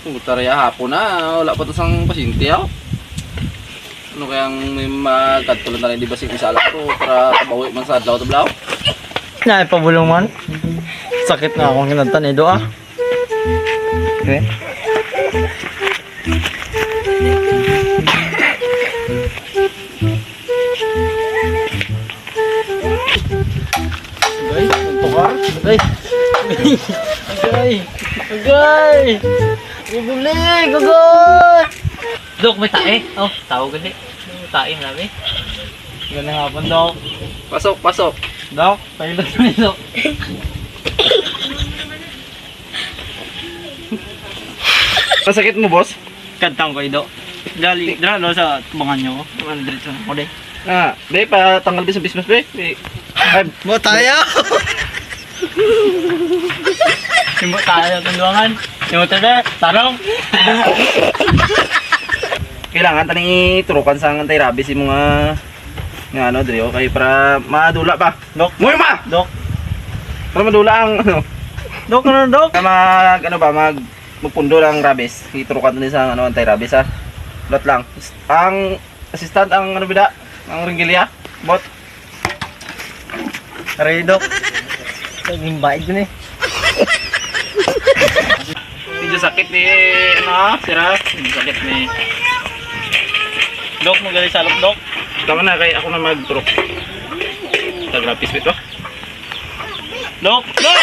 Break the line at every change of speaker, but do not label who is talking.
Puta rin hapon na, wala pa to sang pasyente ako. Ano kayang may magkatulan na rin di ba si Isala ko para kabawi man sa adlaw to blaw?
Nay, pabulong man. Sakit na akong kinantan eh, doa. Okay. Agay, nagtukar. Agay. Agay. Agay. Bubulig, agay. Dok, may tae. Oh, tao gali. Tae namin. Ganang hapon, Dok.
Pasok, pasok.
Dok, pailot na ito.
Masakit mo, boss?
Kantang ko ito. Dali, dralo sa tubangan nyo. Ano diretso na ko, de.
Ah, be, patanggal bis sa business, be. Ay,
Mo tayo! Simbo tayo sa tubangan. Simbo tayo, tarong.
kailangan tani turukan sa anti-rabies yung mga nga ano, Drio, kay para madula pa.
Dok,
Muyo ma!
Dok.
Para madula ang ano.
Dok, ano, Dok?
Ano ba, magpundo lang rabies. Iturukan tani sa ano, anti-rabies ha. Lot lang. Ang assistant ang ano bida? Ang ringgilya? Bot?
Aray, Dok. Naging bait yun eh.
Medyo sakit ni ano, sira. Medyo sakit ni.
Dok, magaling salok, Dok.
Tama na kay ako na magturok. Tagrapis bito.
Dok! Dok!